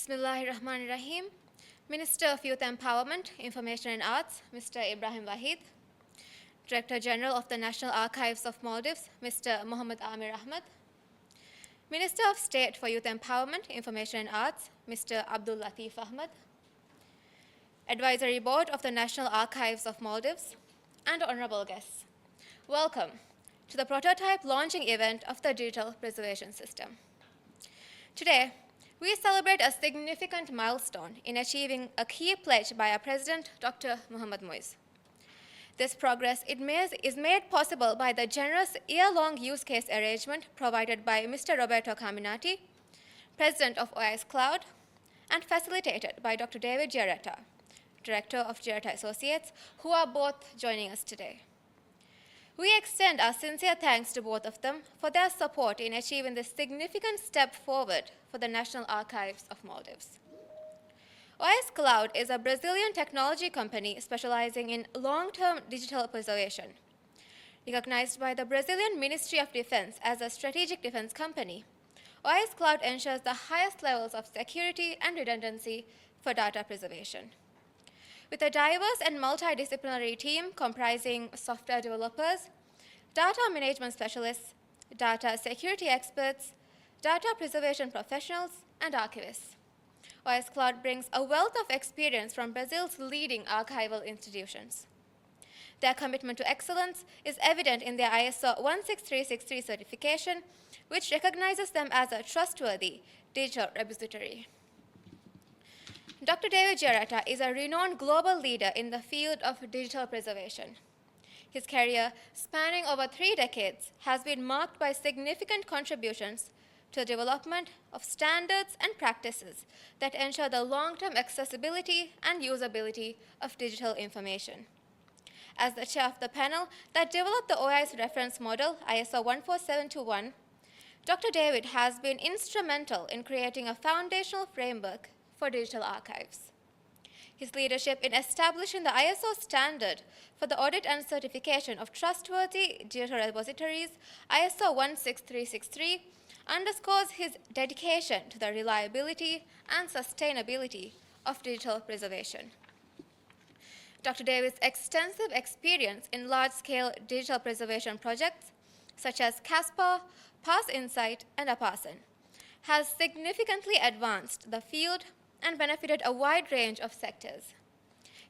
Bismillahirrahmanirrahim. Minister of Youth Empowerment, Information and Arts, Mr. Ibrahim Wahid. Director General of the National Archives of Maldives, Mr. Muhammad Amir Ahmad. Minister of State for Youth Empowerment, Information and Arts, Mr. Abdul Latif Ahmad. Advisory Board of the National Archives of Maldives, and honorable guests. Welcome to the prototype launching event of the Digital Preservation System. Today, we celebrate a significant milestone in achieving a key pledge by our President, Dr. Mohammad Moise. This progress is made possible by the generous year-long use case arrangement provided by Mr. Roberto Caminati, President of OAIS Cloud, and facilitated by Dr. David Giaretta, Director of Giaretta Associates, who are both joining us today. We extend our sincere thanks to both of them for their support in achieving this significant step forward for the National Archives of Maldives. OAIS Cloud is a Brazilian technology company specializing in long-term digital preservation. Recognized by the Brazilian Ministry of Defense as a strategic defense company, OAIS Cloud ensures the highest levels of security and redundancy for data preservation. With a diverse and multidisciplinary team comprising software developers, data management specialists, data security experts, data preservation professionals, and archivists, OAIS Cloud brings a wealth of experience from Brazil's leading archival institutions. Their commitment to excellence is evident in their ISO 16363 certification, which recognizes them as a trustworthy digital repository. Dr. David Giaretta is a renowned global leader in the field of digital preservation. His career, spanning over 3 decades, has been marked by significant contributions to the development of standards and practices that ensure the long-term accessibility and usability of digital information. As the chair of the panel that developed the OAIS reference model, ISO 14721, Dr. David has been instrumental in creating a foundational framework for digital archives. His leadership in establishing the ISO standard for the audit and certification of trustworthy digital repositories, ISO 16363, underscores his dedication to the reliability and sustainability of digital preservation. Dr. David's extensive experience in large-scale digital preservation projects, such as CASPAR, Pass Insight, and APASN, has significantly advanced the field and benefited a wide range of sectors.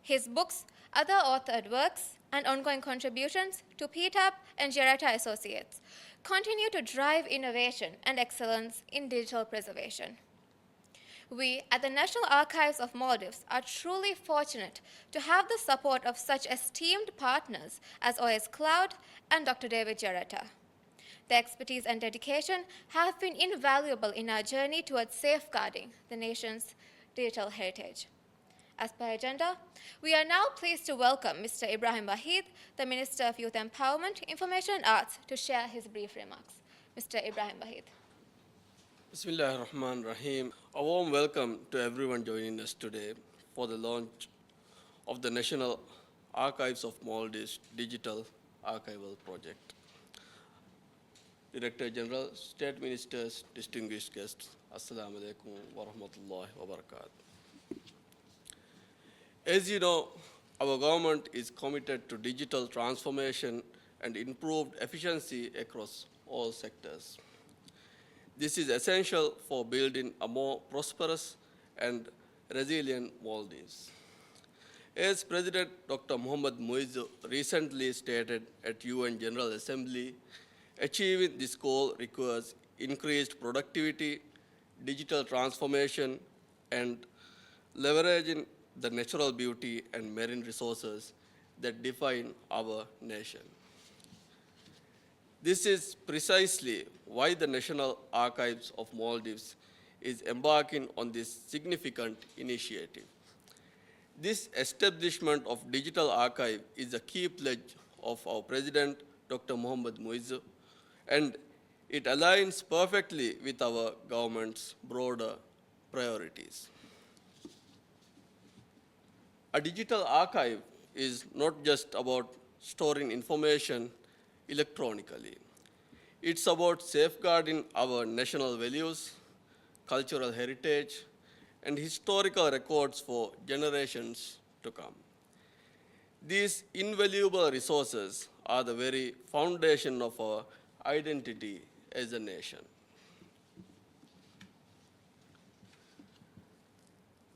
His books, other authored works, and ongoing contributions to PTAP and Giaretta Associates continue to drive innovation and excellence in digital preservation. We at the National Archives of Maldives are truly fortunate to have the support of such esteemed partners as OAIS Cloud and Dr. David Giaretta. Their expertise and dedication have been invaluable in our journey towards safeguarding the nation's digital heritage. As per agenda, we are now pleased to welcome Mr. Ibrahim Wahid, the Minister of Youth Empowerment, Information and Arts, to share his brief remarks. Mr. Ibrahim Wahid. Bismillahirrahmanirrahim. A warm welcome to everyone joining us today for the launch of the National Archives of Maldives Digital Archival Project. Director General, State Ministers, distinguished guests, Assalamu alaikum wa rahmatullahi wa barakatuh. As you know, our government is committed to digital transformation and improved efficiency across all sectors. This is essential for building a more prosperous and resilient Maldives. As President Dr. Mohammad Moise recently stated at UN General Assembly, achieving this goal requires increased productivity, digital transformation, and leveraging the natural beauty and marine resources that define our nation. This is precisely why the National Archives of Maldives is embarking on this significant initiative. This establishment of digital archive is a key pledge of our President, Dr. Mohammad Moise, and it aligns perfectly with our government's broader priorities. A digital archive is not just about storing information electronically. It's about safeguarding our national values, cultural heritage, and historical records for generations to come. These invaluable resources are the very foundation of our identity as a nation.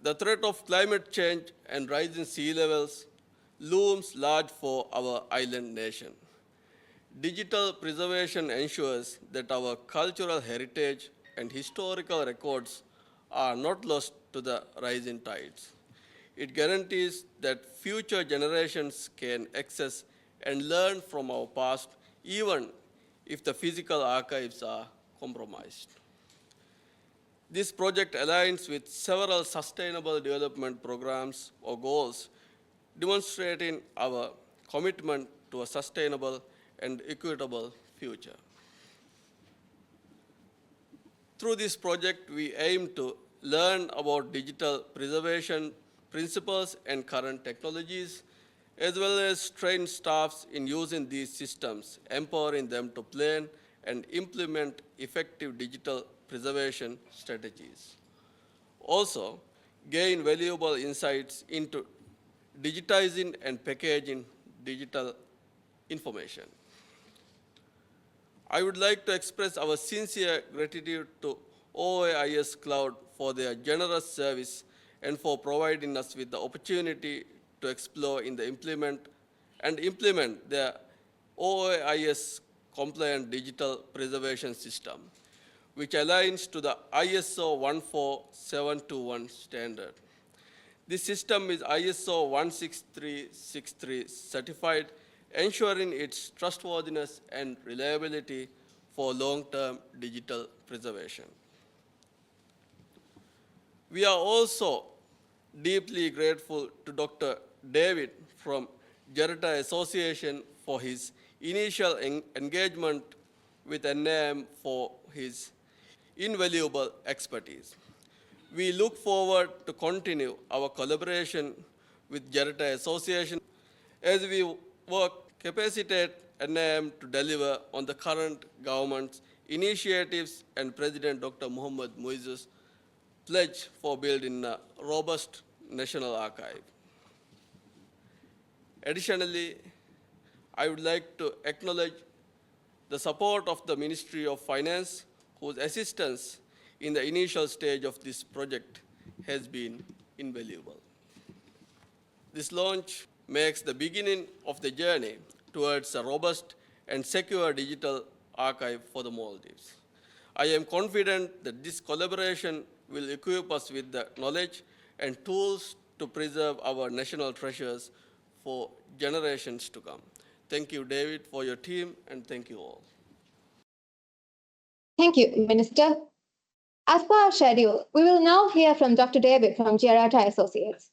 The threat of climate change and rising sea levels looms large for our island nation. Digital preservation ensures that our cultural heritage and historical records are not lost to the rising tides. It guarantees that future generations can access and learn from our past even if the physical archives are compromised. This project aligns with several sustainable development programs or goals, demonstrating our commitment to a sustainable and equitable future. Through this project, we aim to learn about digital preservation principles and current technologies, as well as train staffs in using these systems, empowering them to plan and implement effective digital preservation strategies. Also, gain valuable insights into digitizing and packaging digital information. I would like to express our sincere gratitude to OAIS Cloud for their generous service and for providing us with the opportunity to explore in the implement their OAIS compliant digital preservation system, which aligns to the ISO 14721 standard. This system is ISO 16363 certified, ensuring its trustworthiness and reliability for long-term digital preservation. We are also deeply grateful to Dr. David from Giaretta Association for his initial engagement with NAM for his invaluable expertise. We look forward to continue our collaboration with Giaretta Association as we work capacitate NAM to deliver on the current government's initiatives and President Dr. Muhammad Muizzu's pledge for building a robust national archive. Additionally, I would like to acknowledge the support of the Ministry of Finance, whose assistance in the initial stage of this project has been invaluable. This launch makes the beginning of the journey towards a robust and secure digital archive for the Maldives. I am confident that this collaboration will equip us with the knowledge and tools to preserve our national treasures for generations to come. Thank you, David, for your team, and thank you all. Thank you, Minister. As per our schedule, we will now hear from Dr. David from Giaretta Associates.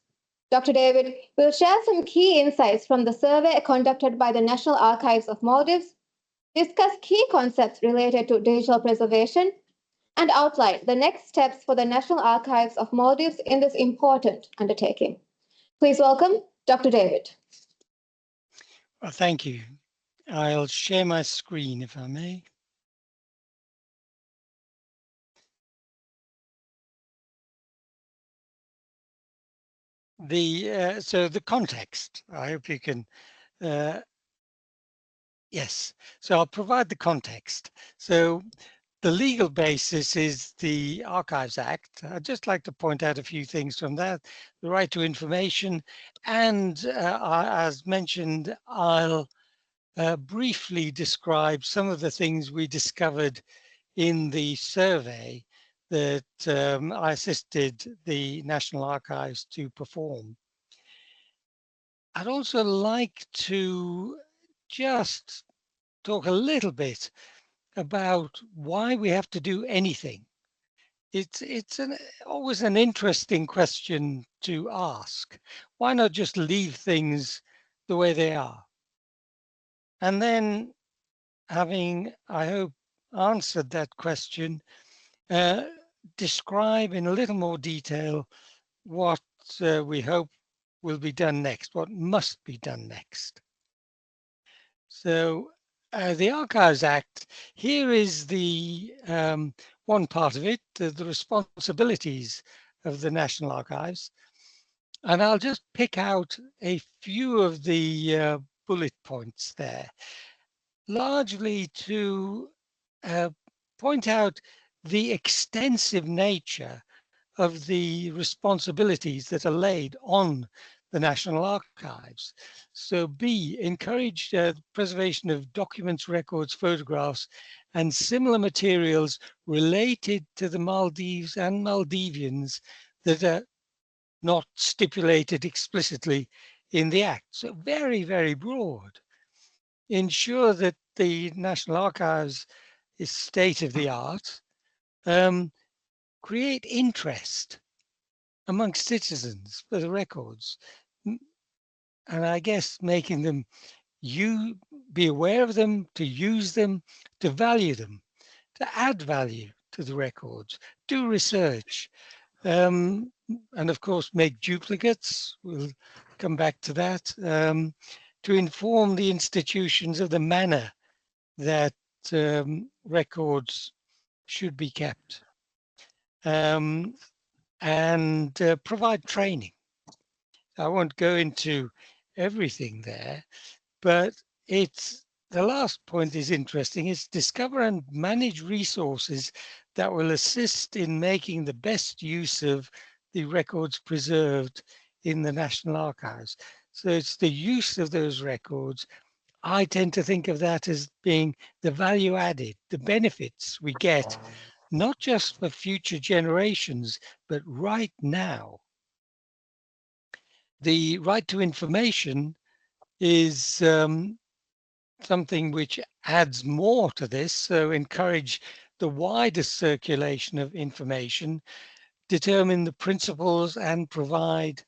Dr. David will share some key insights from the survey conducted by the National Archives of Maldives, discuss key concepts related to digital preservation, and outline the next steps for the National Archives of Maldives in this important undertaking. Please welcome Dr. David. Well, thank you. I'll share my screen if I may. So the context, I hope you can, yes, so I'll provide the context. So the legal basis is the Archives Act. I'd just like to point out a few things from that. The right to information, and as mentioned, I'll briefly describe some of the things we discovered in the survey that I assisted the National Archives to perform. I'd also like to just talk a little bit about why we have to do anything. It's always an interesting question to ask. Why not just leave things the way they are? And then, having, I hope, answered that question, describe in a little more detail what we hope will be done next, what must be done next. So the Archives Act, here is the one part of it, the responsibilities of the National Archives. And I'll just pick out a few of the bullet points there, largely to uh, point out the extensive nature of the responsibilities that are laid on the National Archives. So B, encourage preservation of documents, records, photographs, and similar materials related to the Maldives and Maldivians that are not stipulated explicitly in the Act. So very, very broad. Ensure that the National Archives is state of the art. Create interest amongst citizens for the records, and I guess making them you be aware of them, to use them, to value them, to add value to the records, do research, and of course make duplicates. We'll come back to that. To inform the institutions of the manner that records should be kept, um, and provide training. I won't go into everything there, but it's the last point is interesting. It's discover and manage resources that will assist in making the best use of the records preserved in the National Archives. So it's the use of those records. I tend to think of that as being the value added, the benefits we get, not just for future generations, but right now. The right to information is something which adds more to this. So encourage the widest circulation of information, determine the principles and provide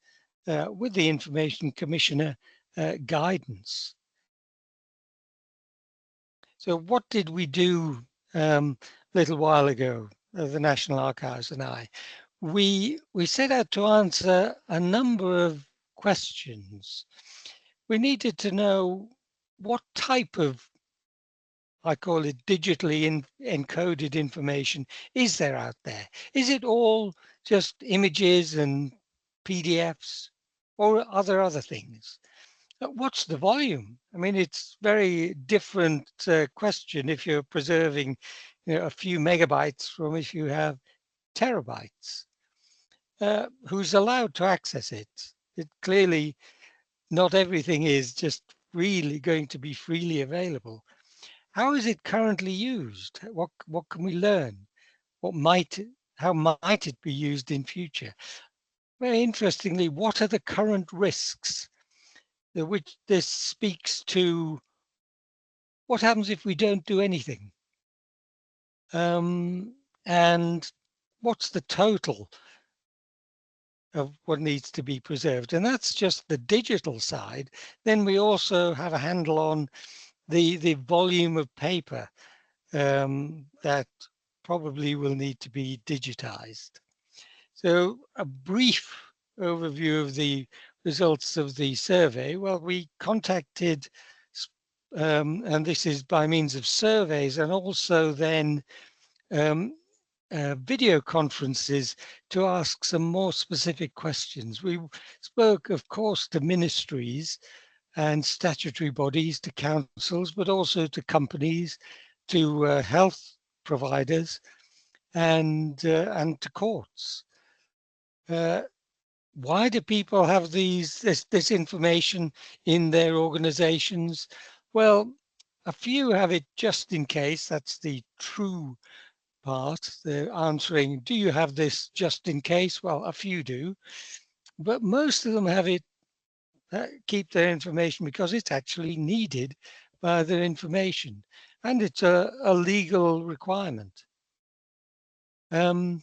with the Information Commissioner guidance. So what did we do a little while ago, the National Archives and I? We set out to answer a number of questions. We needed to know what type of, I call it digitally encoded information, is there out there? Is it all just images and PDFs, or are there other things? What's the volume? I mean, it's very different question if you're preserving a few megabytes from if you have terabytes. Who's allowed to access it? It clearly, not everything is just really going to be freely available. How is it currently used? What can we learn? How might it be used in future? Very interestingly, what are the current risks? Which this speaks to what happens if we don't do anything? And what's the total of what needs to be preserved? And that's just the digital side. Then we also have a handle on the volume of paper that probably will need to be digitized. So a brief overview of the results of the survey. Well, we contacted, and this is by means of surveys and also then um, video conferences to ask some more specific questions. We spoke, of course, to ministries and statutory bodies, to councils, but also to companies, to health providers, and to courts. Why do people have this information in their organizations? Well, a few have it just in case. That's the true part. They're answering, do you have this just in case? Well, a few do, but most of them have it, keep their information because it's actually needed by their information, and it's a legal requirement. Why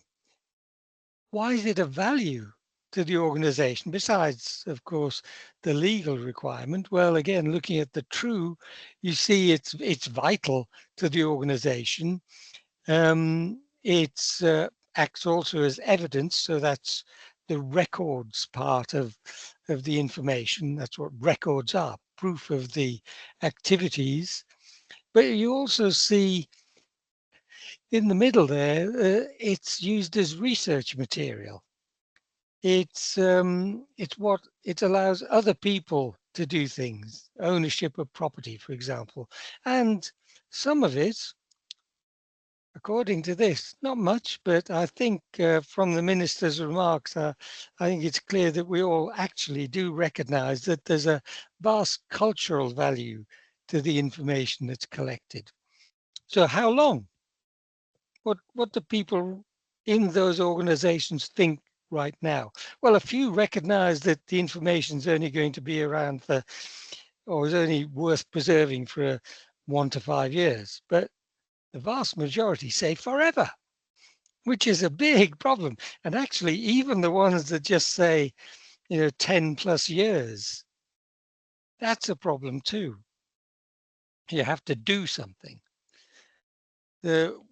is it of value to the organization besides, of course, the legal requirement? Well, again, looking at the true, you see it's vital to the organization. It acts also as evidence, so that's the records part of the information. That's what records are, proof of the activities. But you also see in the middle there, it's used as research material. It's what it allows other people to do things, ownership of property, for example. And some of it, according to this, not much, but I think from the minister's remarks, I think it's clear that we all actually do recognize that there's a vast cultural value to the information that's collected. So how long? What do people in those organizations think right now? Well, a few recognize that the information is only going to be around for, or is only worth preserving for 1 to 5 years. But the vast majority say forever, which is a big problem. And actually, even the ones that just say, 10 plus years, that's a problem too. You have to do something.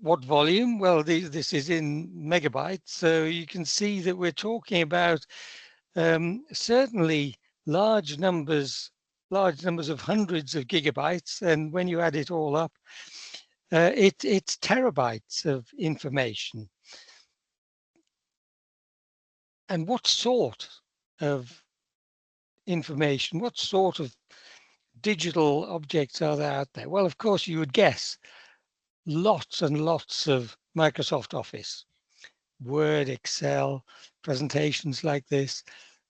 What volume? Well, this is in megabytes, so you can see that we're talking about certainly large numbers of hundreds of gigabytes, and when you add it all up, it's terabytes of information. And what sort of information, what sort of digital objects are there out there? Well, of course, you would guess lots and lots of Microsoft Office, Word, Excel, presentations like this.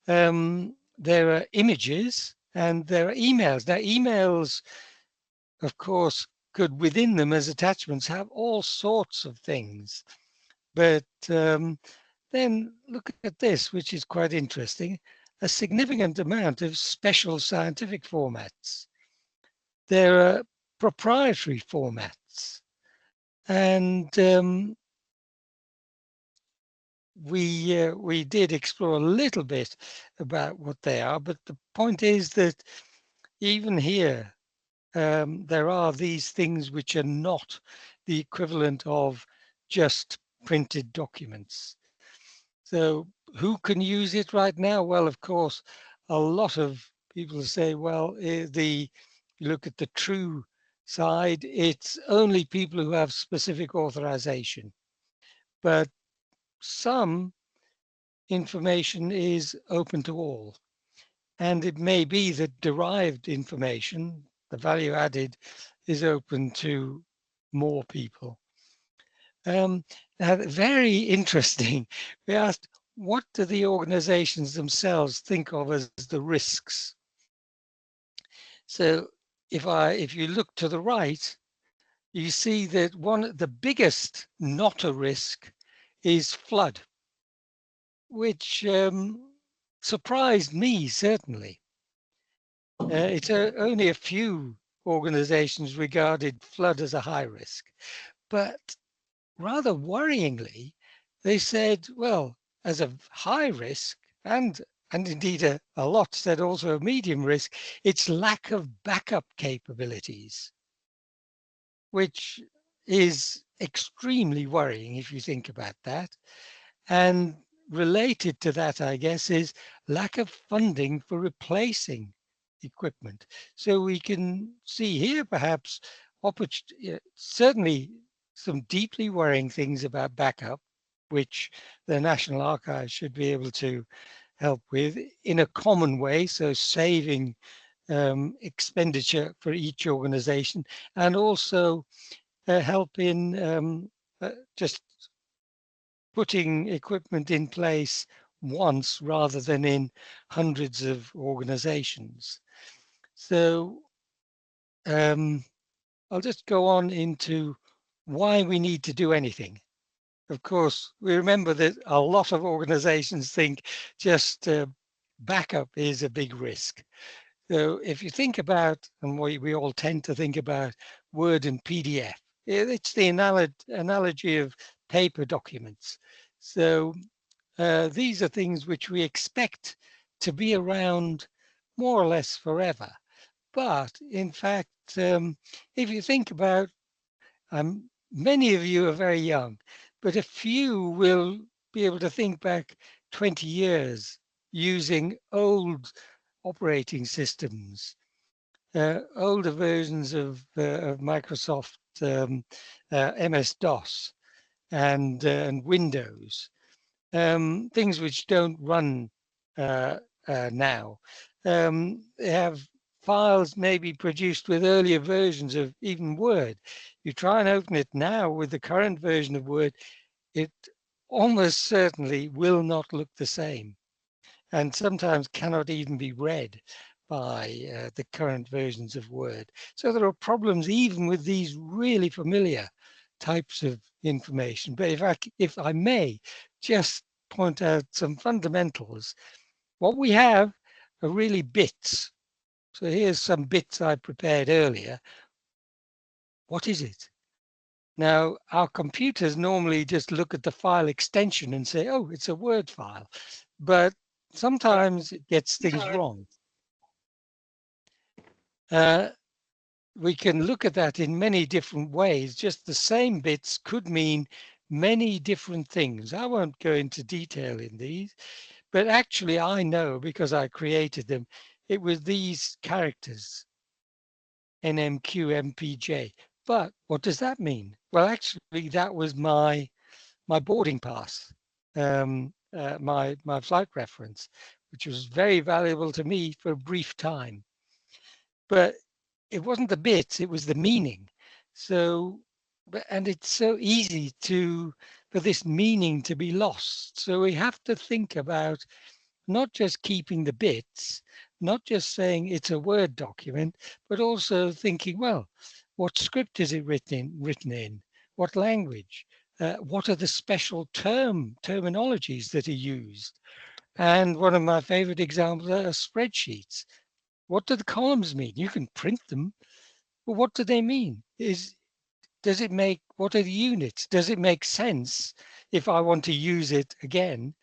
There are images and there are emails. Now, emails, of course, could within them as attachments have all sorts of things. But then look at this, which is quite interesting, a significant amount of special scientific formats. There are proprietary formats. And we did explore a little bit about what they are, but the point is that even here, there are these things which are not the equivalent of just printed documents. So who can use it right now? Well, of course, a lot of people say, well, you look at the true side, it's only people who have specific authorization. But some information is open to all. And it may be that derived information, the value added, is open to more people. Now, very interesting. We asked, what do the organizations themselves think of as the risks? So if you look to the right, you see that the biggest not a risk is flood, which surprised me certainly. It's only a few organizations regarded flood as a high risk, but rather worryingly, they said, well, as a high risk and indeed a lot said also a medium risk, it's lack of backup capabilities, which is extremely worrying if you think about that. And related to that, I guess, is lack of funding for replacing equipment. So we can see here perhaps certainly some deeply worrying things about backup, which the National Archives should be able to help with in a common way, so saving expenditure for each organization, and also help in just putting equipment in place once rather than in hundreds of organizations. So I'll just go on into why we need to do anything. Of course, we remember that a lot of organizations think just backup is a big risk. So if you think about, and we all tend to think about Word and PDF, it's the analogy of paper documents. So these are things which we expect to be around more or less forever. But in fact, if you think about, many of you are very young, but a few will be able to think back 20 years using old operating systems, older versions of Microsoft MS-DOS and Windows. things which don't run uh, now. They have files maybe produced with earlier versions of even Word. You try and open it now with the current version of Word, it almost certainly will not look the same, and sometimes cannot even be read by the current versions of Word. So there are problems even with these really familiar types of information. But if I may just point out some fundamentals, what we have are really bits. So here's some bits I prepared earlier. What is it? Now, our computers normally just look at the file extension and say, oh, it's a Word file. But sometimes it gets things wrong. Uh, we can look at that in many different ways. Just the same bits could mean many different things. I won't go into detail in these, but actually I know because I created them, it was these characters, NMQMPJ. But what does that mean? Well, actually that was my boarding pass, my flight reference, which was very valuable to me for a brief time. But it wasn't the bits, it was the meaning. So, and it's so easy for this meaning to be lost. So we have to think about not just keeping the bits, not just saying it's a Word document, but also thinking, well, what script is it written in? What language? What are the special terminologies that are used? And one of my favorite examples are spreadsheets. What do the columns mean? You can print them, but what do they mean? Does it make, what are the units? Does it make sense if I want to use it again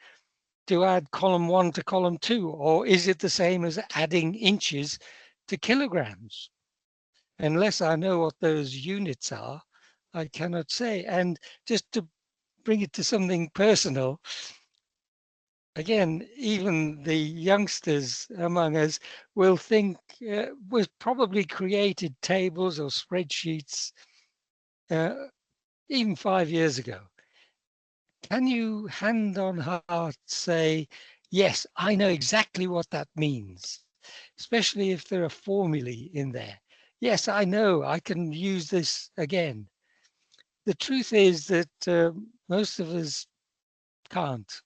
to add column 1 to column 2, or is it the same as adding inches to kilograms? Unless I know what those units are, I cannot say. And just to bring it to something personal, again, even the youngsters among us will think we've probably created tables or spreadsheets uh, even 5 years ago. Can you hand on heart say, yes, I know exactly what that means, especially if there are formulae in there? Yes, I know I can use this again. The truth is that most of us can't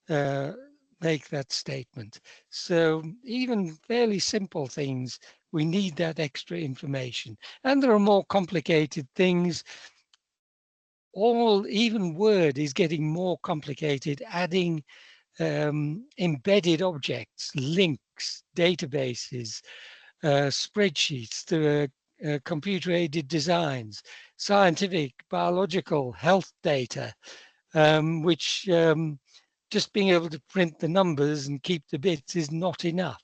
uh, make that statement. So even fairly simple things, we need that extra information. And there are more complicated things. Even Word is getting more complicated, adding embedded objects, links, databases, spreadsheets, there are computer-aided designs, scientific, biological, health data, which just being able to print the numbers and keep the bits is not enough.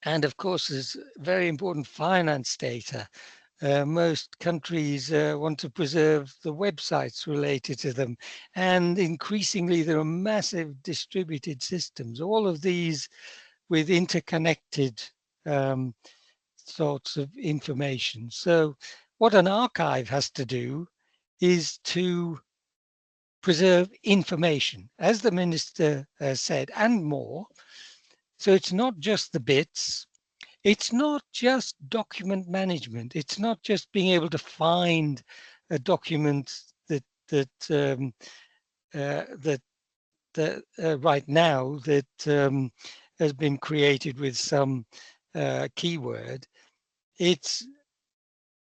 And of course, there's very important finance data. Most countries want to preserve the websites related to them. And increasingly, there are massive distributed systems, all of these with interconnected um, sorts of information. So what an archive has to do is to preserve information, as the minister said, and more. So it's not just the bits, it's not just document management. It's not just being able to find a document that that right now that has been created with some keyword. It's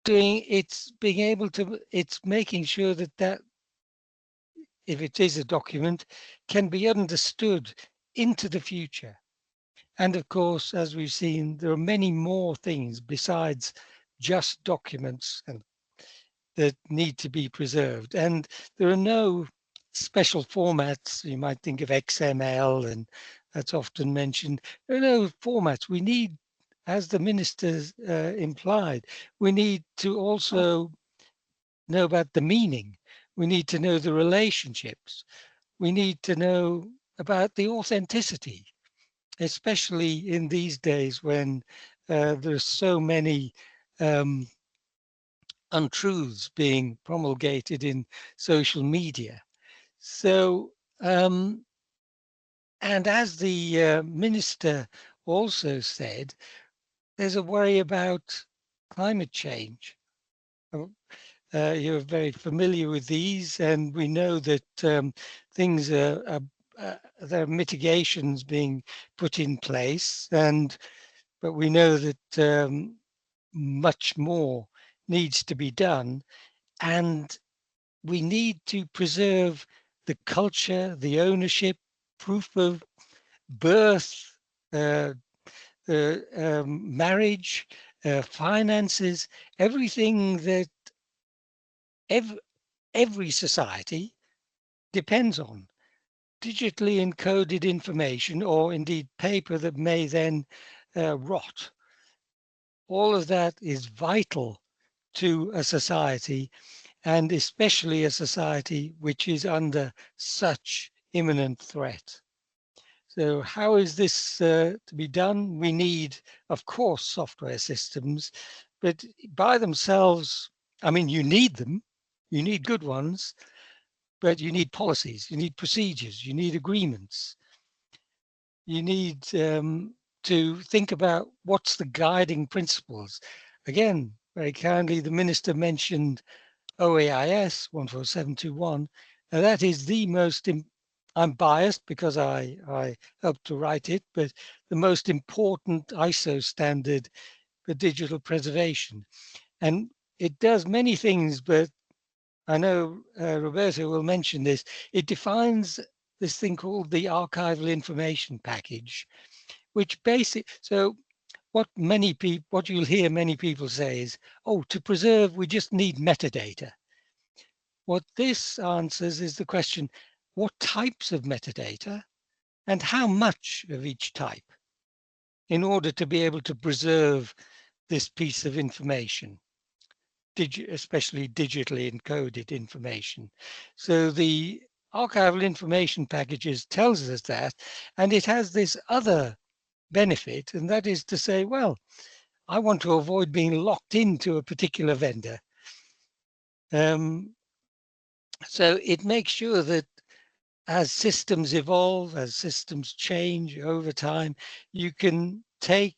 it's being able to, it's making sure that if it is a document can be understood into the future. And of course, as we've seen, there are many more things besides just documents and that need to be preserved. And there are no special formats. You might think of XML, and that's often mentioned. There are no formats. We need, as the minister implied, we need to also know about the meaning. We need to know the relationships. We need to know about the authenticity, especially in these days when there's so many um, untruths being promulgated in social media. So, and as the minister also said, there's a worry about climate change. You're very familiar with these, and we know that things there are mitigations being put in place, but we know that much more needs to be done, and we need to preserve the culture, the ownership, proof of birth, uh, marriage, finances, everything that ev- every society depends on. Digitally encoded information, or indeed paper that may then rot. All of that is vital to a society, and especially a society which is under such imminent threat. So how is this to be done? We need, of course, software systems, but by themselves, I mean, you need them, you need good ones, but you need policies, you need procedures, you need agreements. You need to think about what's the guiding principles. Again, very kindly, the minister mentioned OAIS 14721, and that is the most, I'm biased because I helped to write it, but the most important ISO standard for digital preservation. And it does many things, but I know Roberto will mention this. It defines this thing called the archival information package, which so what you'll hear many people say is, oh, to preserve, we just need metadata. What this answers is the question, what types of metadata and how much of each type in order to be able to preserve this piece of information, especially digitally encoded information. So the archival information packages tells us that, and it has this other benefit, and that is to say, well, I want to avoid being locked into a particular vendor. Um, so it makes sure that as systems evolve, as systems change over time, you can take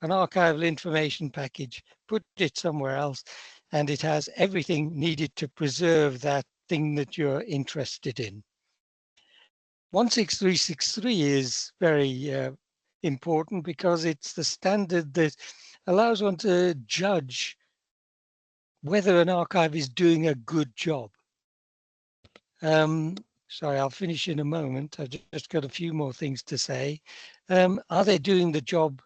an archival information package, put it somewhere else, and it has everything needed to preserve that thing that you're interested in. 16363 is very important because it's the standard that allows one to judge whether an archive is doing a good job. Um, Sorry, I'll finish in a moment. I've just got a few more things to say. Are they doing the job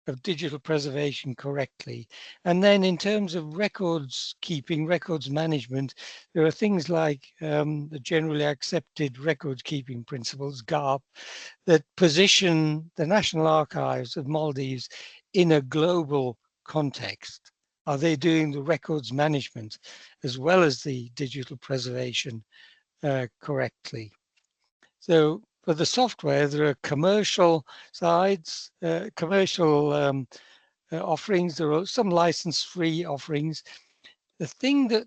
of digital preservation correctly? And then in terms of records keeping, records management, there are things like the generally accepted record keeping principles, GARP, that position the National Archives of Maldives in a global context. Are they doing the records management as well as the digital preservation correctly? So for the software, there are commercial sides, commercial offerings. There are some license-free offerings. The thing that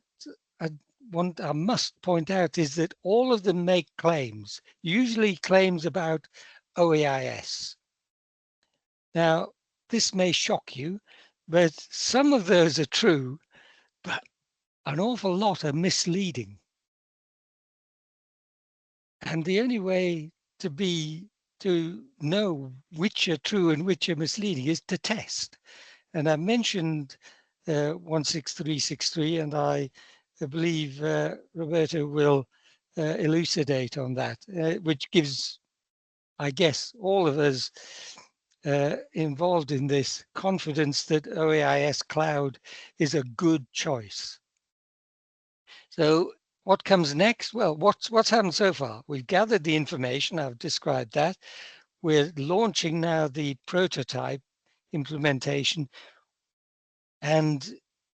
I I must point out is that all of them make claims, usually claims about OAIS. Now, this may shock you, but some of those are true, but an awful lot are misleading. And the only way to know which are true and which are misleading is to test. And I mentioned 16363, and I believe Roberto will elucidate on that, which gives, I guess, all of us involved in this confidence that OAIS Cloud is a good choice. So what comes next? Well, what's happened so far? We've gathered the information. I've described that. We're launching now the prototype implementation. And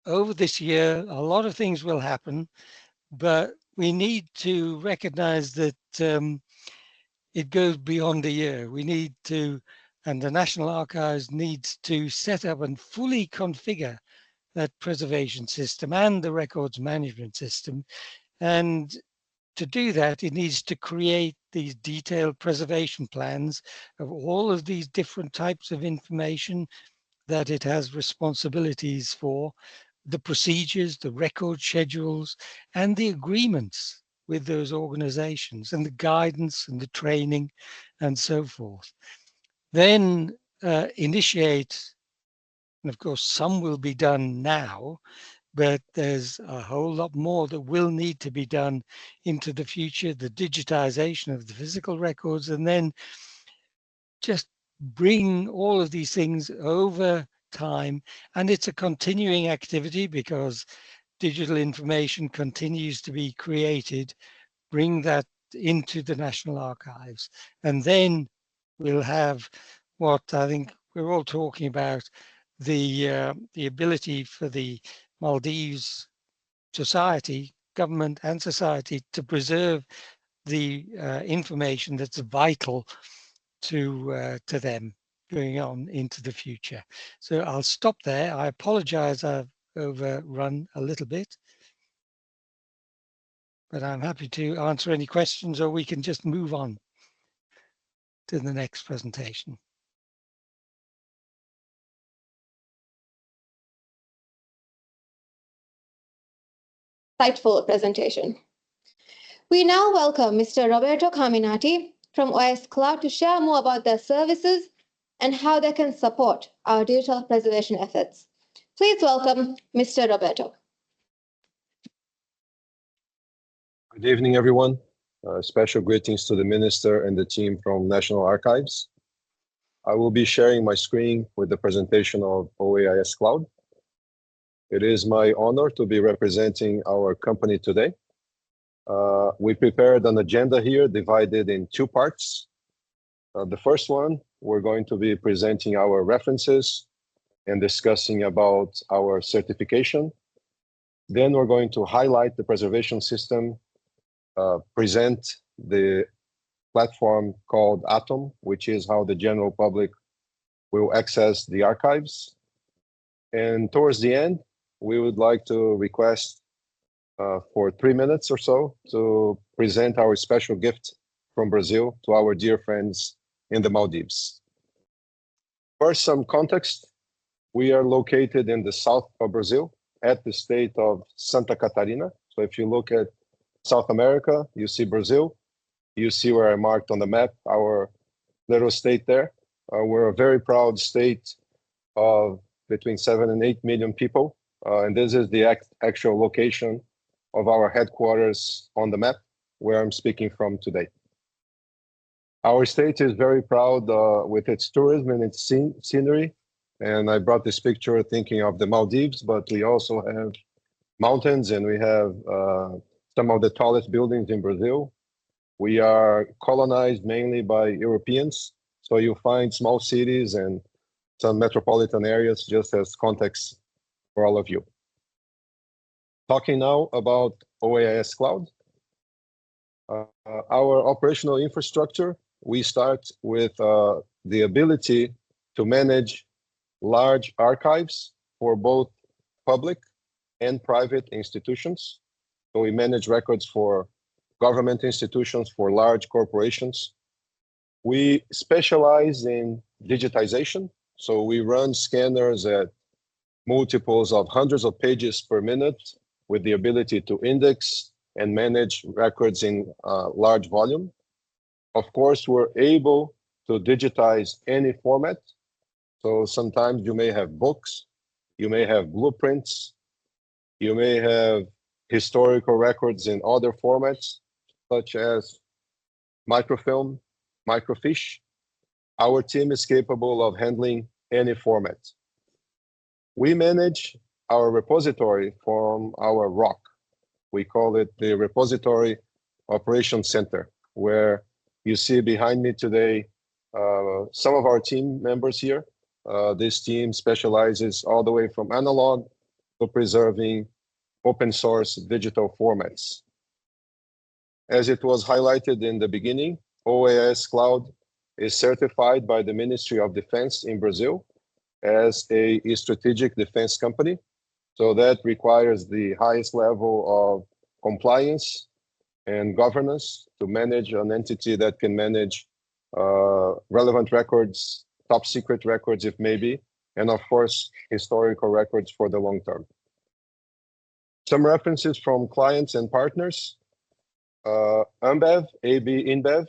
over this year, a lot of things will happen, but we need to recognize that it goes beyond a year. We need to, and the National Archives needs to set up and fully configure that preservation system and the records management system. And to do that, it needs to create these detailed preservation plans of all of these different types of information that it has responsibilities for, the procedures, the record schedules, and the agreements with those organizations, and the guidance and the training and so forth. Then initiate, and of course some will be done now, but there's a whole lot more that will need to be done into the future, the digitization of the physical records, and then just bring all of these things over time. And it's a continuing activity because digital information continues to be created. Bring that into the National Archives. And then we'll have what I think we're all talking about, the ability for the Maldives society, government and society, to preserve the information that's vital to them going on into the future. So I'll stop there. I apologize, I've overrun a little bit, but I'm happy to answer any questions, or we can just move on to the next presentation. Insightful presentation. We now welcome Mr. Roberto Carminati from OAIS Cloud to share more about their services and how they can support our digital preservation efforts. Please welcome Mr. Roberto. Good evening, everyone. Special greetings to the Minister and the team from National Archives. I will be sharing my screen with the presentation of OAIS Cloud. It is my honor to be representing our company today. We prepared an agenda here divided in two parts. The first one, we're going to be presenting our references and discussing about our certification. Then we're going to highlight the preservation system, present the platform called Atom, which is how the general public will access the archives. And towards the end, we would like to request for 3 minutes or so to present our special gift from Brazil to our dear friends in the Maldives. First, some context. We are located in the south of Brazil at the state of Santa Catarina. So if you look at South America, you see Brazil. You see where I marked on the map our little state there. We're a very proud state of between 7 and 8 million people. And this is the actual location of our headquarters on the map, where I'm speaking from today. Our state is very proud with its tourism and its scenery. And I brought this picture thinking of the Maldives, but we also have mountains, and we have some of the tallest buildings in Brazil. We are colonized mainly by Europeans. So you'll find small cities and some metropolitan areas, just as context for all of you. Talking now about OAIS Cloud. Our operational infrastructure, we start with the ability to manage large archives for both public and private institutions. So we manage records for government institutions, for large corporations. We specialize in digitization. So we run scanners at multiples of hundreds of pages per minute with the ability to index and manage records in large volume. Of course, we're able to digitize any format. So sometimes you may have books, you may have blueprints, you may have historical records in other formats, such as microfilm, microfiche. Our team is capable of handling any format. We manage our repository from our ROC. We call it the Repository Operations Center, where you see behind me today some of our team members here. This team specializes all the way from analog to preserving open source digital formats. As it was highlighted in the beginning, OAIS Cloud is certified by the Ministry of Defense in Brazil as a strategic defense company. So that requires the highest level of compliance and governance to manage an entity that can manage relevant records, top secret records if maybe, and of course, historical records for the long term. Some references from clients and partners. Ambev, AB InBev,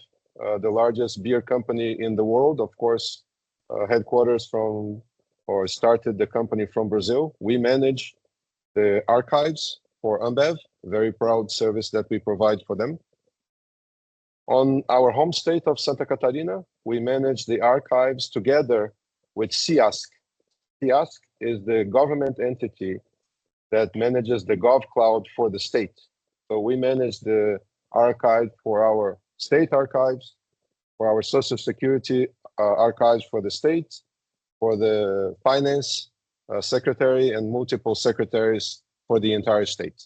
the largest beer company in the world, of course, headquarters from, or started the company from Brazil. We manage the archives for Ambev, very proud service that we provide for them. On our home state of Santa Catarina, we manage the archives together with CIASC. CIASC is the government entity that manages the GovCloud for the state. So we manage the archive for our state archives, for our social security archives for the state, for the finance secretary and multiple secretaries for the entire state.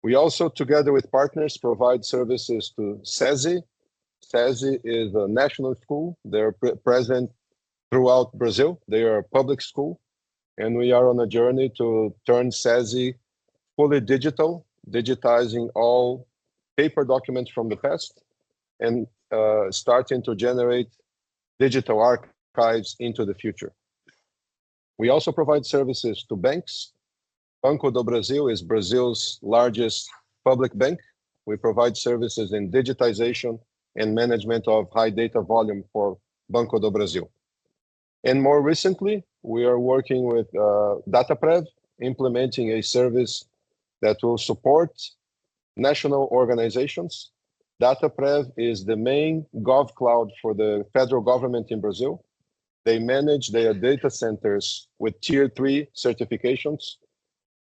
We also, together with partners, provide services to SESI. SESI is a national school. They're present throughout Brazil. They are a public school. And we are on a journey to turn SESI fully digital, digitizing all paper documents from the past and starting to generate digital archives into the future. We also provide services to banks. Banco do Brasil is Brazil's largest public bank. We provide services in digitization and management of high data volume for Banco do Brasil. And more recently, we are working with DataPrev, implementing a service that will support national organizations. DataPrev is the main GovCloud for the federal government in Brazil. They manage their data centers with Tier 3 certifications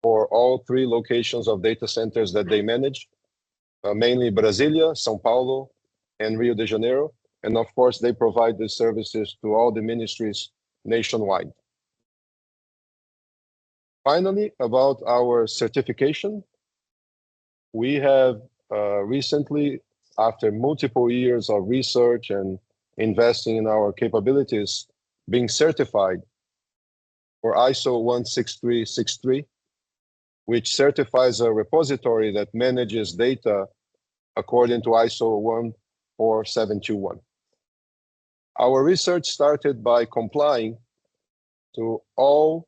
for all 3 locations of data centers that they manage, mainly Brasilia, São Paulo, and Rio de Janeiro. And of course, they provide the services to all the ministries nationwide. Finally, about our certification, we have recently, after multiple years of research and investing in our capabilities, being certified for ISO 16363, which certifies a repository that manages data according to ISO 14721. Our research started by complying to all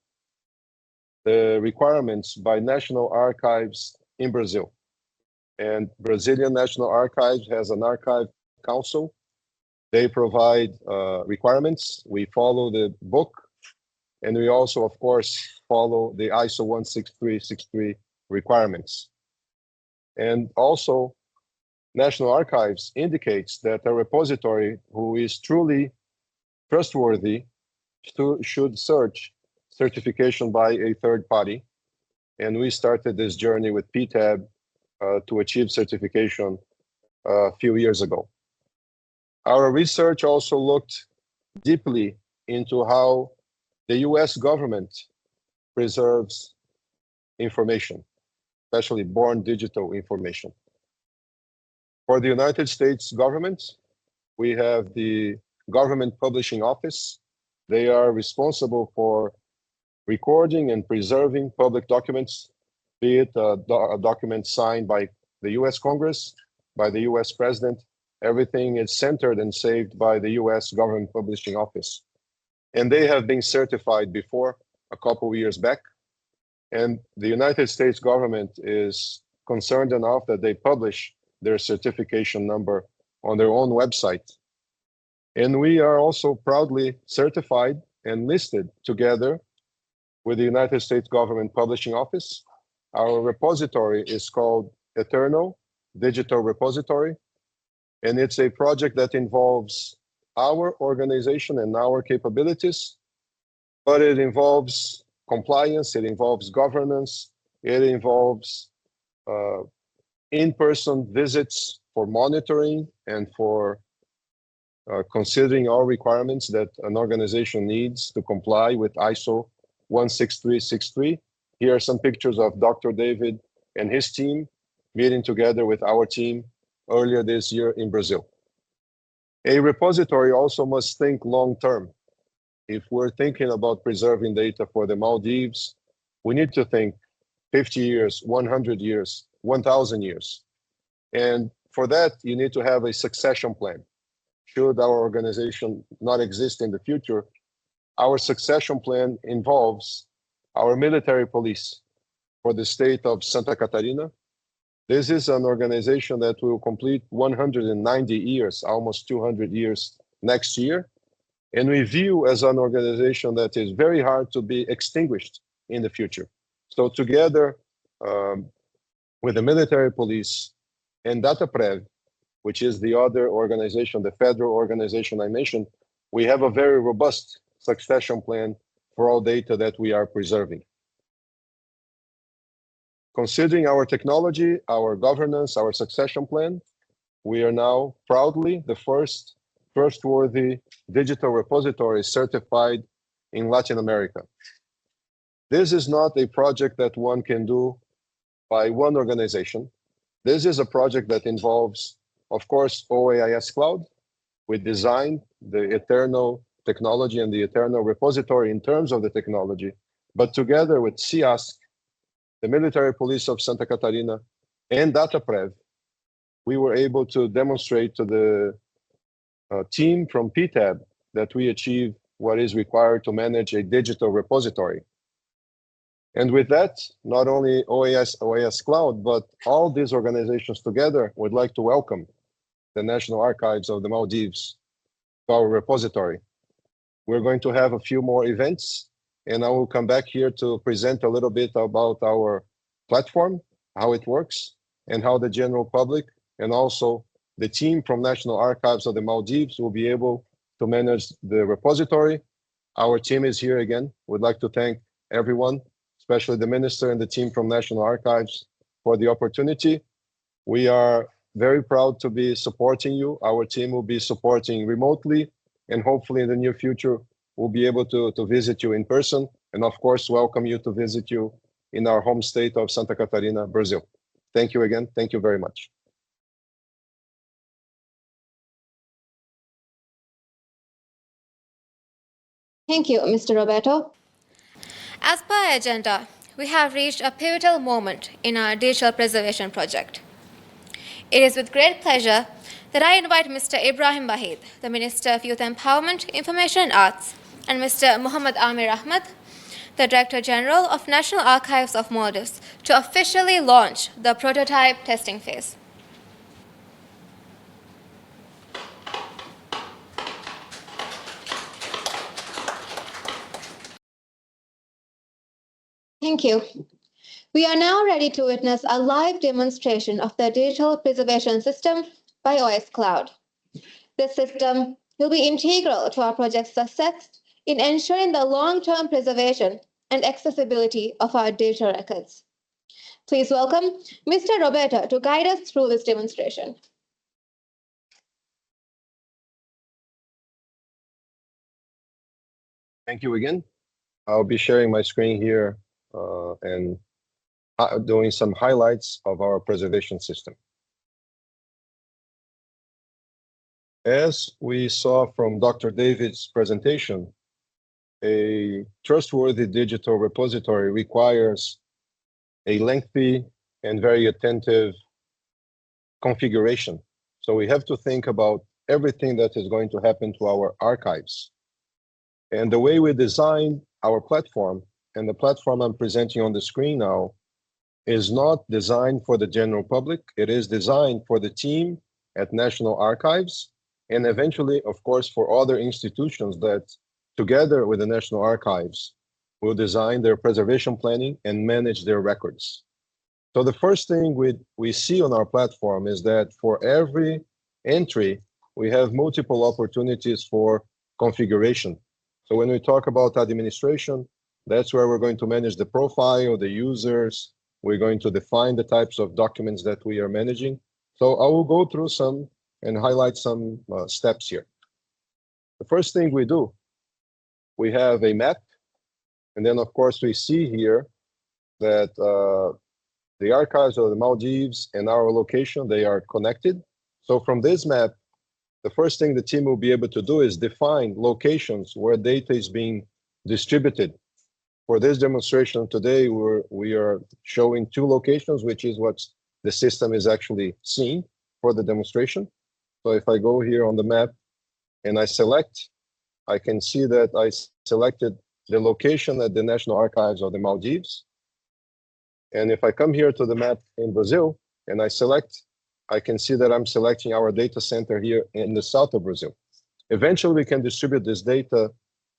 the requirements by national archives in Brazil. And Brazilian National Archives has an archive council. They provide requirements. We follow the book. And we also, of course, follow the ISO 16363 requirements. And also, National Archives indicates that a repository who is truly trustworthy should search certification by a third party. And we started this journey with PTAB to achieve certification a few years ago. Our research also looked deeply into how the US government preserves information, especially born digital information. For the United States government, we have the Government Publishing Office. They are responsible for recording and preserving public documents, be it a document signed by the US Congress, by the US President. Everything is centered and saved by the US Government Publishing Office. And they have been certified before, a couple of years back. And the United States government is concerned enough that they publish their certification number on their own website. And we are also proudly certified and listed together with the United States Government Publishing Office. Our repository is called Eternal Digital Repository. And it's a project that involves our organization and our capabilities, but it involves compliance, it involves governance, it involves in-person visits for monitoring and for considering all requirements that an organization needs to comply with ISO 16363. Here are some pictures of Dr. David and his team meeting together with our team earlier this year in Brazil. A repository also must think long-term. If we're thinking about preserving data for the Maldives, we need to think 50 years, 100 years, 1,000 years. And for that, you need to have a succession plan. Should our organization not exist in the future, our succession plan involves our military police for the state of Santa Catarina. This is an organization that will complete 190 years, almost 200 years next year. And we view as an organization that is very hard to be extinguished in the future. So together with the military police and DataPrev, which is the other organization, the federal organization I mentioned, we have a very robust succession plan for all data that we are preserving. Considering our technology, our governance, our succession plan, we are now proudly the first trustworthy digital repository certified in Latin America. This is not a project that one can do by one organization. This is a project that involves, of course, OAIS Cloud. We designed the eternal technology and the eternal repository in terms of the technology, but together with CIASC, the military police of Santa Catarina, and DataPrev, we were able to demonstrate to the team from PTAB that we achieve what is required to manage a digital repository. And with that, not only OAIS Cloud, but all these organizations together would like to welcome the National Archives of the Maldives to our repository. We're going to have a few more events, and I will come back here to present a little bit about our platform, how it works, and how the general public and also the team from National Archives of the Maldives will be able to manage the repository. Our team is here again. We'd like to thank everyone, especially the minister and the team from National Archives, for the opportunity. We are very proud to be supporting you. Our team will be supporting remotely, and hopefully in the near future, we'll be able to visit you in person, and of course, welcome you to visit you in our home state of Santa Catarina, Brazil. Thank you again. Thank you very much. Thank you, Mr. Roberto. As per our agenda, we have reached a pivotal moment in our digital preservation project. It is with great pleasure that I invite Mr. Ibrahim Bahid, the Minister of Youth Empowerment, Information and Arts, and Mr. Muhammad Amir Ahmed, the Director General of National Archives of Maldives, to officially launch the prototype testing phase. Thank you. We are now ready to witness a live demonstration of the digital preservation system by OAIS Cloud. This system will be integral to our project's success in ensuring the long-term preservation and accessibility of our digital records. Please welcome Mr. Roberto to guide us through this demonstration. Thank you again. I'll be sharing my screen here and doing some highlights of our preservation system. As we saw from Dr. David's presentation, a trustworthy digital repository requires a lengthy and very attentive configuration. So we have to think about everything that is going to happen to our archives. And the way we design our platform, and the platform I'm presenting on the screen now, is not designed for the general public. It is designed for the team at National Archives, and eventually, of course, for other institutions that, together with the National Archives, will design their preservation planning and manage their records. So the first thing we see on our platform is that for every entry, we have multiple opportunities for configuration. So when we talk about administration, that's where we're going to manage the profile, the users. We're going to define the types of documents that we are managing. So I will go through some and highlight some steps here. The first thing we do, we have a map. And then, of course, we see here that the archives of the Maldives and our location, they are connected. So from this map, the first thing the team will be able to do is define locations where data is being distributed. For this demonstration today, we are showing 2 locations, which is what's the system is actually seeing for the demonstration. So if I go here on the map and I select, I can see that I selected the location at the National Archives of the Maldives. And if I come here to the map in Brazil and I select, I can see that I'm selecting our data center here in the south of Brazil. Eventually, we can distribute this data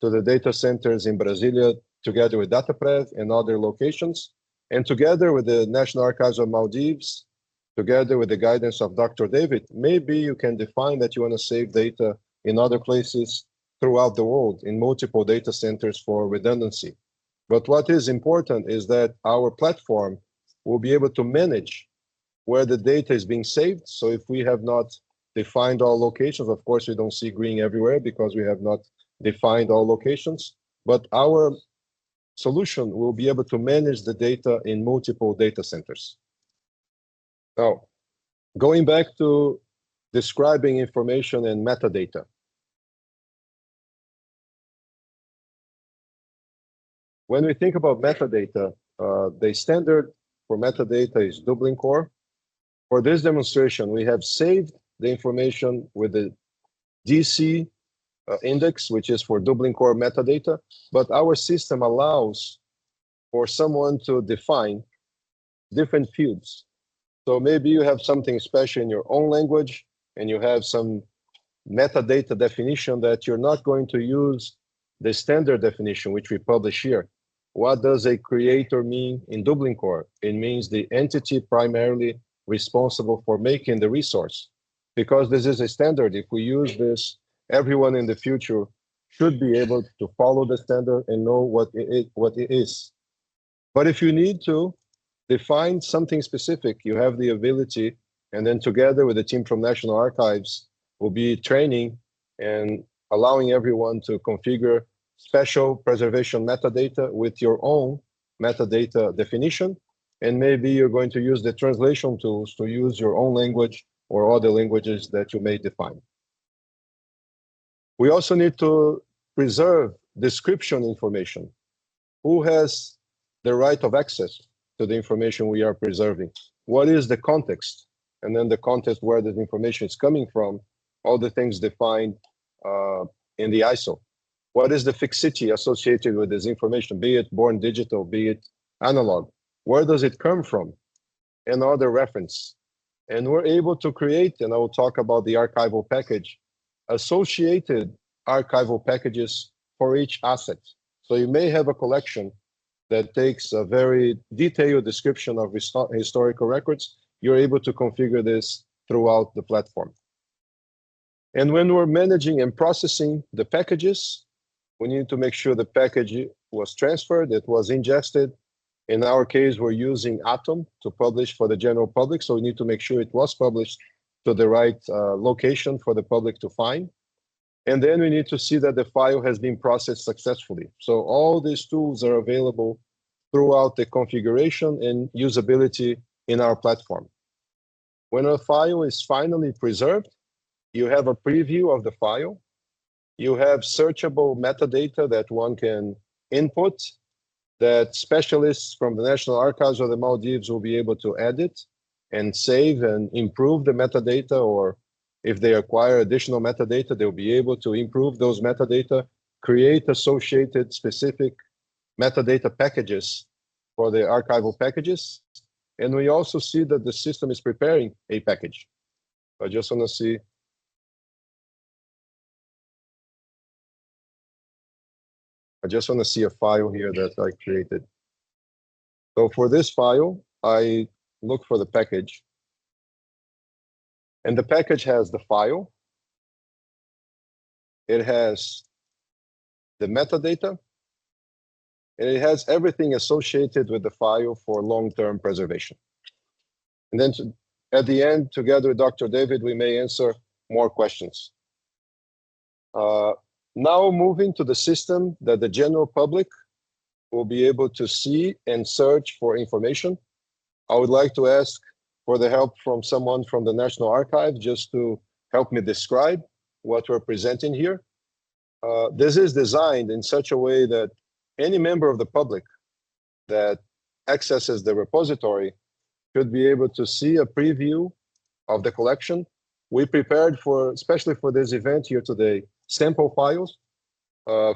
to the data centers in Brasilia together with DataPrev and other locations. And together with the National Archives of Maldives, together with the guidance of Dr. David, maybe you can define that you want to save data in other places throughout the world in multiple data centers for redundancy. But what is important is that our platform will be able to manage where the data is being saved. So if we have not defined all locations, of course, we don't see green everywhere because we have not defined all locations, but our solution will be able to manage the data in multiple data centers. Now, going back to describing information and metadata. When we think about metadata, the standard for metadata is Dublin Core. For this demonstration, we have saved the information with the DC index, which is for Dublin Core metadata, but our system allows for someone to define different fields. So maybe you have something special in your own language and you have some metadata definition that you're not going to use the standard definition, which we publish here. What does a creator mean in Dublin Core? It means the entity primarily responsible for making the resource. Because this is a standard, if we use this, everyone in the future should be able to follow the standard and know what it is. But if you need to define something specific, you have the ability, and then together with the team from National Archives, we'll be training and allowing everyone to configure special preservation metadata with your own metadata definition. And maybe you're going to use the translation tools to use your own language or other languages that you may define. We also need to preserve description information. Who has the right of access to the information we are preserving? What is the context? And then the context where this information is coming from, all the things defined in the ISO. What is the fixity associated with this information, be it born digital, be it analog? Where does it come from? And other reference. And we're able to create, and I will talk about the archival package, associated archival packages for each asset. So you may have a collection that takes a very detailed description of historical records. You're able to configure this throughout the platform. And when we're managing and processing the packages, we need to make sure the package was transferred, it was ingested. In our case, we're using Atom to publish for the general public, so we need to make sure it was published to the right location for the public to find. And then we need to see that the file has been processed successfully. So all these tools are available throughout the configuration and usability in our platform. When a file is finally preserved, you have a preview of the file. You have searchable metadata that one can input, that specialists from the National Archives of the Maldives will be able to edit and save and improve the metadata, or if they acquire additional metadata, they'll be able to improve those metadata, create associated specific metadata packages for the archival packages. And we also see that the system is preparing a package. I just want to see. I just want to see a file here that I created. So for this file, I look for the package. And the package has the file. It has the metadata. And it has everything associated with the file for long-term preservation. And then at the end, together with Dr. David, we may answer more questions. Now moving to the system that the general public will be able to see and search for information. I would like to ask for the help from someone from the National Archive just to help me describe what we're presenting here. This is designed in such a way that any member of the public that accesses the repository should be able to see a preview of the collection. We prepared especially for this event here today, sample files.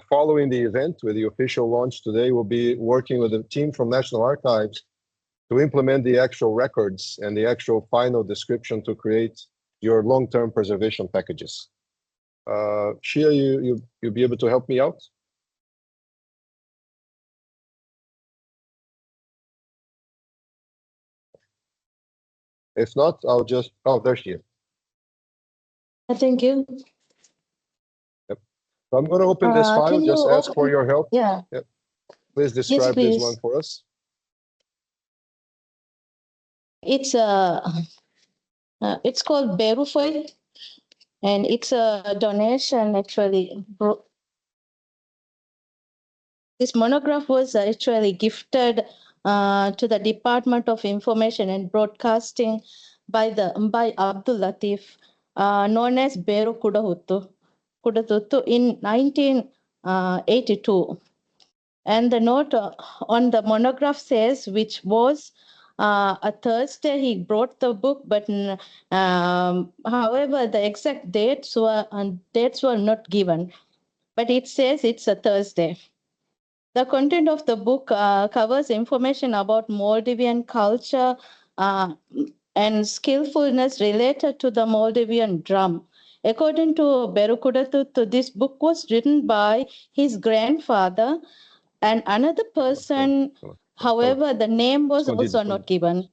Following the event with the official launch today, we'll be working with a team from National Archives to implement the actual records and the actual final description to create your long-term preservation packages. Shia, you'll be able to help me out? If not, I'll just, oh, there she is. Thank you. Yep. So I'm going to open this file, Can you just ask for open- your help. Yeah. Yep. Please describe this please. one for us. It's called Berufoy, and it's a donation actually. This monograph was actually gifted to the Department of Information and Broadcasting by Abdul Latif, known as Beru Kudatuttu in 1982. And the note on the monograph says, which was a Thursday he brought the book, but however, the exact dates were not given. But it says it's a Thursday. The content of the book covers information about Maldivian culture and skillfulness related to the Maldivian drum. According to Berukudatuttu, this book was written by his grandfather and another person. However, the name was also not given.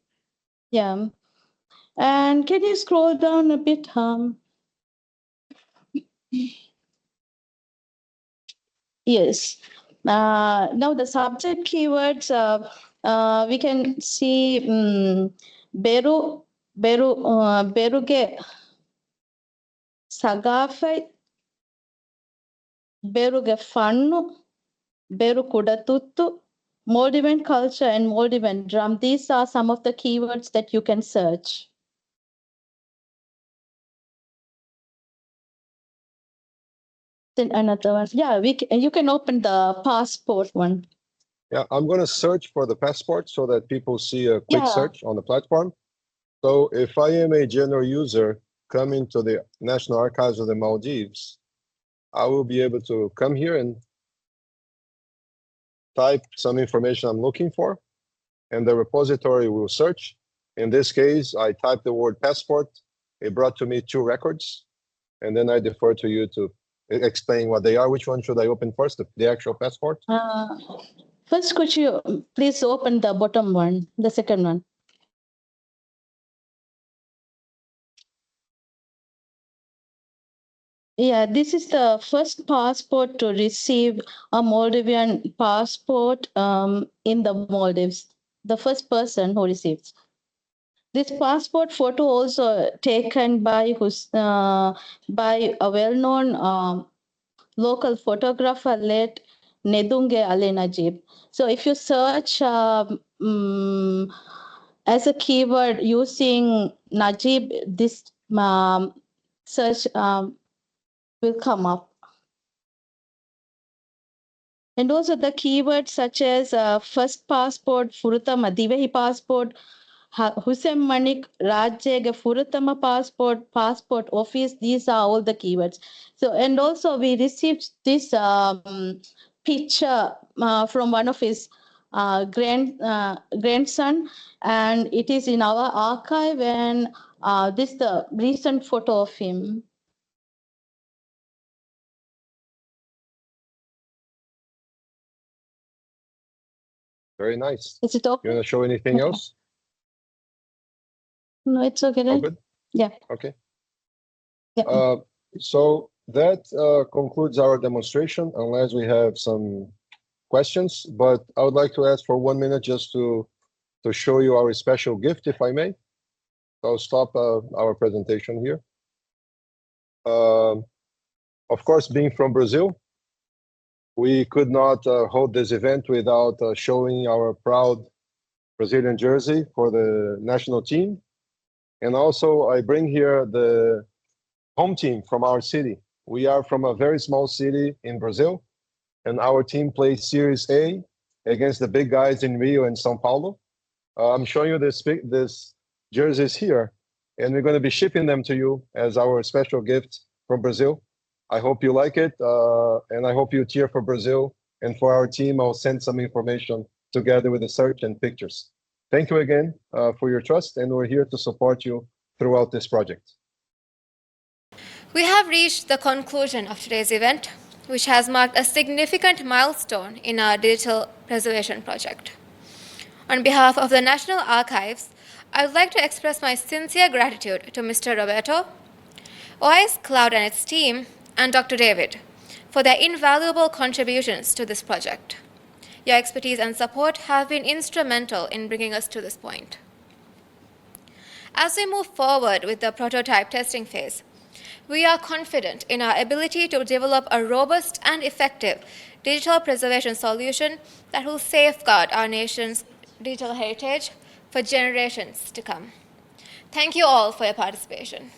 Yeah. And can you scroll down a bit? Yes. Now the subject keywords, we can see Beruge Sagafai, Beruge Fannu, Beru Kudatuttu, Maldivian culture and Maldivian drum. These are some of the keywords that you can search. Then another one. Yeah, you can open the passport one. Yeah, I'm going to search for the passport so that people see a quick search on the platform. So if I am a general user coming to the National Archives of the Maldives, I will be able to come here and type some information I'm looking for, and the repository will search. In this case, I type the word passport. It brought to me 2 records, and then I defer to you to explain what they are. Which one should I open first, the actual passport? First, could you please open the bottom one, the second one? Yeah, this is the first passport to receive a Moldavian passport in the Maldives. The first person who receives. This passport photo also taken by a well-known local photographer late Nedunge Ale Najib. So if you search as a keyword using Najib, this search will come up. And also the keywords such as first passport, Furutama Divehi passport, Hussein Manik Rajega Furutama passport office, these are all the keywords. So, and also we received this picture from one of his grandson, and it is in our archive, and this is the recent photo of him. Very nice. Is it okay? You want to show anything else? No, it's okay. All good? Yeah. Okay. Yeah. So that concludes our demonstration, unless we have some questions. But I would like to ask for 1 minute just to show you our special gift, if I may. So I'll stop our presentation here. Of course, being from Brazil, we could not hold this event without showing our proud Brazilian jersey for the national team. And also, I bring here the home team from our city. We are from a very small city in Brazil, and our team plays Series A against the big guys in Rio and São Paulo. I'm showing you this jerseys here, and we're going to be shipping them to you as our special gift from Brazil. I hope you like it, and I hope you cheer for Brazil. And for our team, I'll send some information together with the search and pictures. Thank you again for your trust, and we're here to support you throughout this project. We have reached the conclusion of today's event, which has marked a significant milestone in our digital preservation project. On behalf of the National Archives, I would like to express my sincere gratitude to Mr. Roberto, OAIS Cloud and its team, and Dr. David for their invaluable contributions to this project. Your expertise and support have been instrumental in bringing us to this point. As we move forward with the prototype testing phase, we are confident in our ability to develop a robust and effective digital preservation solution that will safeguard our nation's digital heritage for generations to come. Thank you all for your participation.